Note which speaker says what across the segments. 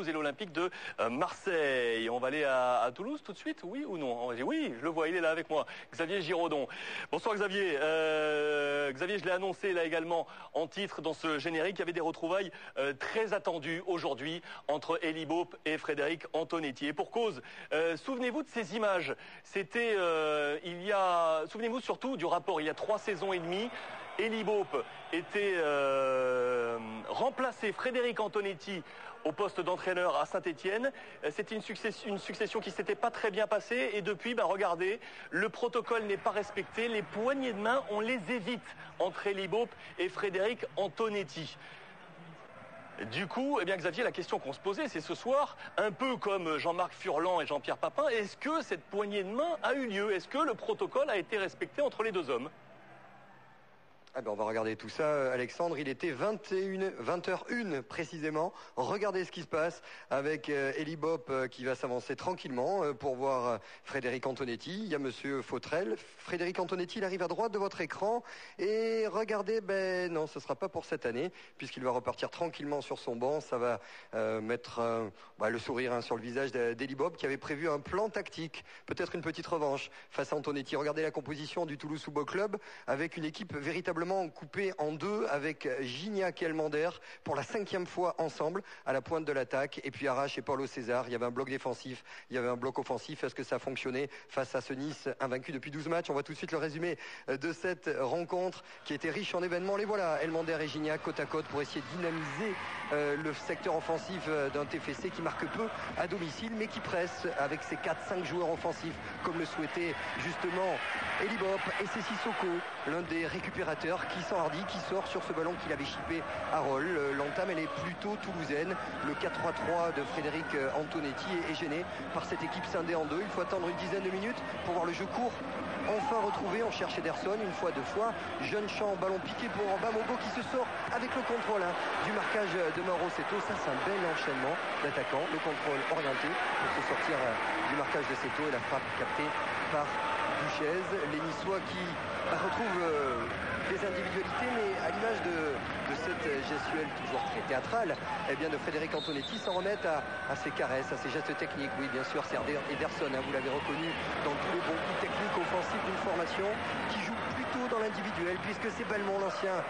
Speaker 1: Et l'Olympique de Marseille. On va aller à Toulouse tout de suite, oui ou non? Oui, je le vois, il est là avec moi. Xavier Giraudon. Bonsoir Xavier. Xavier, je l'ai annoncé là également en titre dans ce générique. Il y avait des retrouvailles très attendues aujourd'hui entre Elie Baup et Frédéric Antonetti. Et pour cause, souvenez-vous de ces images. C'était souvenez-vous surtout du rapport il y a 3 saisons et demie. Elie Baup était remplacé Frédéric Antonetti au poste d'entraîneur à Saint-Étienne. C'était une succession qui s'était pas très bien passée. Et depuis, regardez, le protocole n'est pas respecté. Les poignées de main, on les évite entre Elie Baup et Frédéric Antonetti. Du coup, Xavier, la question qu'on se posait, c'est ce soir, un peu comme Jean-Marc Furlan et Jean-Pierre Papin, est-ce que cette poignée de main a eu lieu? Est-ce que le protocole a été respecté entre les deux hommes?
Speaker 2: On va regarder tout ça, Alexandre. Il était 20h01 précisément. Regardez ce qui se passe avec Elie Baup qui va s'avancer tranquillement pour voir Frédéric Antonetti. Il y a monsieur Fautrel. Frédéric Antonetti, il arrive à droite de votre écran. Et regardez, non, ce sera pas pour cette année, puisqu'il va repartir tranquillement sur son banc. Ça va mettre le sourire sur le visage d'Elie Baup, qui avait prévu un plan tactique, peut-être une petite revanche face à Antonetti. Regardez la composition du Toulouse Football Club avec une équipe véritablement coupé en deux, avec Gignac et Elmander pour la 5e fois ensemble à la pointe de l'attaque, et puis Arrache et Paulo César. Il y avait un bloc défensif, il y avait un bloc offensif. Est-ce que ça a fonctionné face à ce Nice invaincu depuis 12 matchs? On voit tout de suite le résumé de cette rencontre qui était riche en événements. Les voilà, Elmander et Gignac côte à côte pour essayer de dynamiser le secteur offensif d'un TFC qui marque peu à domicile, mais qui presse avec ses 4-5 joueurs offensifs comme le souhaitait justement Elie Baup. Et c'est Sissoko, l'un des récupérateurs, qui s'enhardit, qui sort sur ce ballon qu'il avait chippé à Roll. L'entame, elle est plutôt toulousaine. Le 4-3-3 de Frédéric Antonetti est gêné par cette équipe scindée en deux. Il faut attendre une dizaine de minutes pour voir le jeu court enfin retrouvé. On cherche Ederson une fois, deux fois. Jeune champ, ballon piqué pour Bamogo qui se sort avec le contrôle du marquage de Mauro Seto. Ça, c'est un bel enchaînement d'attaquants. Le contrôle orienté pour se sortir du marquage de Seto et la frappe captée par Duchesne. Les Niçois qui retrouvent des individualités, mais à l'image de cette gestuelle toujours très théâtrale, de Frédéric Antonetti, s'en remettent à ses caresses, à ses gestes techniques. Oui, bien sûr, c'est Ederson, vous l'avez reconnu, dans tous les bons coups techniques offensifs d'une formation qui joue plutôt dans l'individuel, puisque c'est Belmont, l'ancien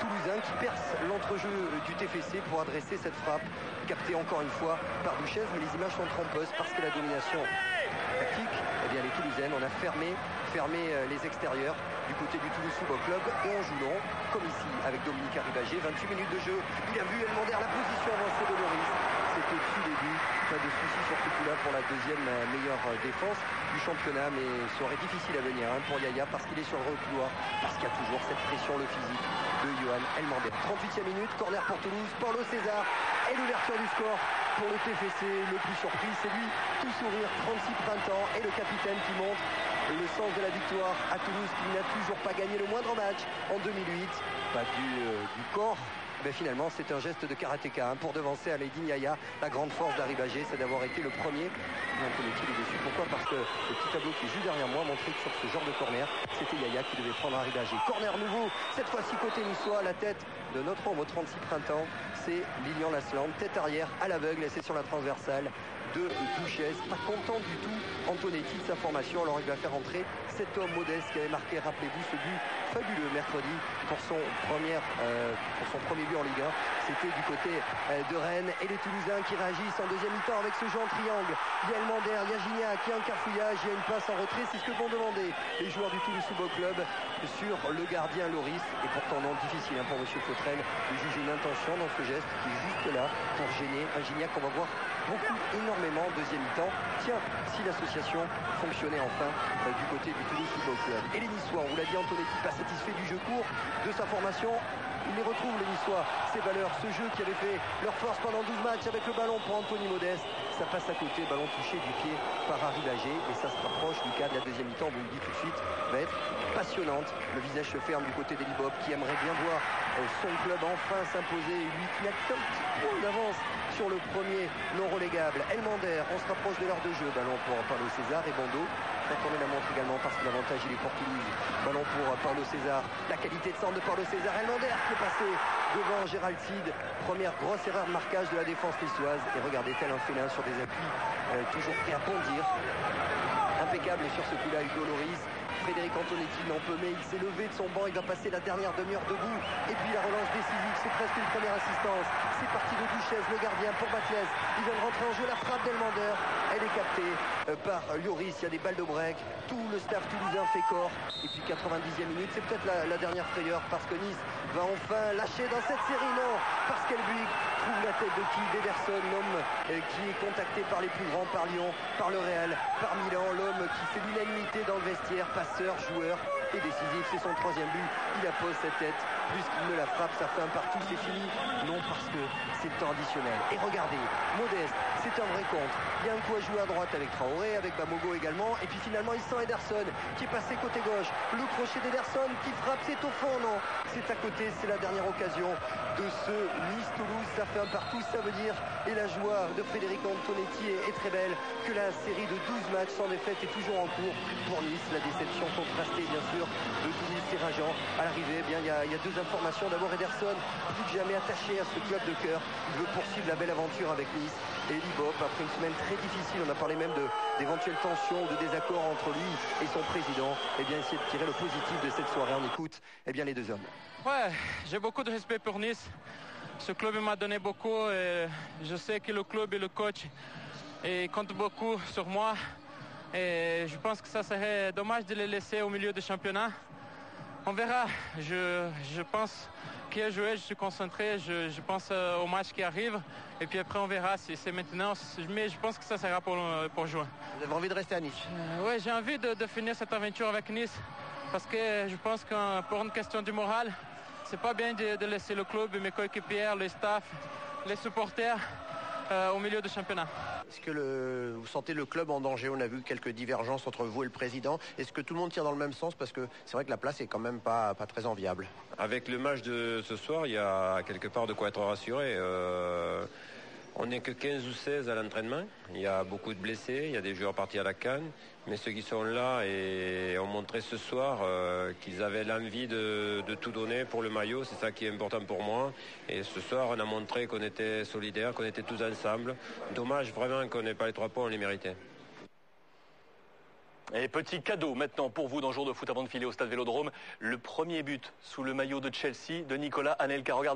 Speaker 2: toulousain, qui perce l'entrejeu du TFC pour adresser cette frappe, captée encore une fois par Duchesne. Mais les images sont trompeuses parce que la domination tactique, les Toulousaines, on a fermé les extérieurs du côté du Toulouse Football Club, et on joue long, comme ici avec Dominique Arribagé. 28 minutes de jeu, il a vu Elmander, la position avancée de Loris, c'est au-dessus des buts, pas de soucis sur ce coup-là pour la deuxième meilleure défense du championnat, mais ça aurait difficile à venir pour Yaya, parce qu'il est sur le recouloir, parce qu'il y a toujours cette pression, le physique de Johan Elmander. 38e minute, corner pour Toulouse, Paulo César, et l'ouverture du score pour le TFC. Le plus surpris, c'est lui, tout sourire, 36 printemps, et le capitaine qui montre le sens de la victoire à Toulouse, qui n'a toujours pas gagné le moindre match en 2008. Pas du corps. Finalement, c'est un geste de karatéka pour devancer Aledine Yaya. La grande force d'Arribagé, c'est d'avoir été le premier. Antonetti est déçu. Pourquoi? Parce que le petit tableau qui est juste derrière moi montrait que sur ce genre de corner, c'était Yaya qui devait prendre Arribagé. Corner nouveau, cette fois-ci côté niçois, la tête de notre homme au 36 printemps, c'est Lilian Lasland, tête arrière à l'aveugle, et c'est sur la transversale de Duchesne. Pas content du tout Antonetti de sa formation, alors il va faire entrer cet homme modeste qui avait marqué, rappelez-vous, ce but fabuleux mercredi pour son premier but en Ligue 1. C'était du côté de Rennes, et les Toulousains qui réagissent en deuxième mi-temps avec ce jeu en triangle. Il y a Elmander, il y a Gignac, il y a un carfouillage, il y a une passe en retrait. C'est ce que vont demander les joueurs du Toulouse Football Club sur le gardien Loris. Et pourtant, non, difficile pour monsieur Fautrel de juger une intention dans ce geste qui est juste là pour gêner un Gignac qu'on va voir énormément en deuxième mi-temps. Tiens, si l'association fonctionnait enfin du côté du Toulouse Football Club. Et les Niçois, on vous l'a dit, Antonetti pas satisfait du jeu court de sa formation. Il les retrouve, les Niçois, ces valeurs, ce jeu qui avait fait leur force pendant 12 matchs avec le ballon pour Anthony Modeste. Ça passe à côté, ballon touché du pied par Arribagé, et ça se rapproche du cas de la deuxième mi-temps, on vous le dit tout de suite, va être passionnante. Le visage se ferme du côté d'Elie Baup, qui aimerait bien voir son club enfin s'imposer, lui qui n'a qu'un petit point d'avance sur le premier non relégable. Elmander, on se rapproche de l'heure de jeu, ballon pour Paulo César, et Bondo retourner la montre également parce que l'avantage il est pour Toulouse. Ballon pour Paulo César. La qualité de centre de Paulo César. Elmander qui est passé devant Gérald Cid. Première grosse erreur de marquage de la défense niçoise. Et regardez, tel un félin sur des appuis, toujours prêt à bondir. Impeccable sur ce coup-là, Hugo Lloris. Frédéric Antonetti n'en peut, mais il s'est levé de son banc, il va passer la dernière demi-heure debout. Et puis la relance décisive, c'est presque une première assistance. C'est parti de Duchesne, le gardien pour Batles. Il vient de rentrer en jeu, la frappe d'Elmander. Elle est captée par Lloris, il y a des balles de break. Tout le staff toulousain fait corps. Et puis 90e minute, c'est peut-être la dernière frayeur parce que Nice va enfin lâcher dans cette série. Non, parce qu'Elbuig trouve la tête de qui? D'Ederson, l'homme qui est contacté par les plus grands, par Lyon, par le Real, par Milan, l'homme qui fait l'unanimité dans le vestiaire, passeur, joueur et décisif, c'est son troisième but. Il appose cette tête, puisqu'il ne la frappe, ça fait un partout, c'est fini. Non, parce que c'est le temps additionnel. Et regardez, Modeste, c'est un vrai contre. Il y a un coup à jouer à droite avec Traoré, avec Bamogo également, et puis finalement il sent Ederson qui est passé côté gauche. Le crochet d'Ederson qui frappe, c'est au fond, non, c'est à côté, c'est la dernière occasion de ce Nice-Toulouse, ça fait un partout, ça veut dire, et la joie de Frédéric Antonetti est très belle, que la série de 12 matchs sans défaite est toujours en cours pour Nice. La déception contrastée bien sûr de Toulouse et Rajan. À l'arrivée, eh bien il y a deux informations. D'abord Ederson, plus que jamais attaché à ce club de cœur, il veut poursuivre la belle aventure avec Nice. Et Libop, après une semaine très difficile, on a parlé même d'éventuelles tensions ou de désaccords entre lui et son président, eh bien essayer de tirer le positif de cette soirée. On écoute les deux hommes.
Speaker 3: Ouais, j'ai beaucoup de respect pour Nice. Ce club m'a donné beaucoup et je sais que le club et le coach comptent beaucoup sur moi. Et je pense que ça serait dommage de les laisser au milieu du championnat. On verra. Je pense qui a joué, je suis concentré, je pense au match qui arrive. Et puis après on verra si c'est maintenant. Mais je pense que ça sera pour juin.
Speaker 2: Vous avez envie de rester à Nice?
Speaker 3: Oui, j'ai envie de finir cette aventure avec Nice. Parce que je pense que pour une question du moral, c'est pas bien de laisser le club, mes coéquipiers, le staff, les supporters au milieu du championnat.
Speaker 4: Est-ce que vous sentez le club en danger? On a vu quelques divergences entre vous et le président. Est-ce que tout le monde tire dans le même sens? Parce que c'est vrai que la place est quand même pas très enviable.
Speaker 5: Avec le match de ce soir, il y a quelque part de quoi être rassuré. On n'est que 15 ou 16 à l'entraînement. Il y a beaucoup de blessés, il y a des joueurs partis à la CAN. Mais ceux qui sont là et ont montré ce soir qu'ils avaient l'envie de tout donner pour le maillot, c'est ça qui est important pour moi. Et ce soir, on a montré qu'on était solidaires, qu'on était tous ensemble. Dommage vraiment qu'on n'ait pas les 3 points, on les méritait.
Speaker 1: Et petit cadeau maintenant pour vous dans Jour de foot avant de filer au stade Vélodrome. Le premier but sous le maillot de Chelsea de Nicolas Anelka. Regardez.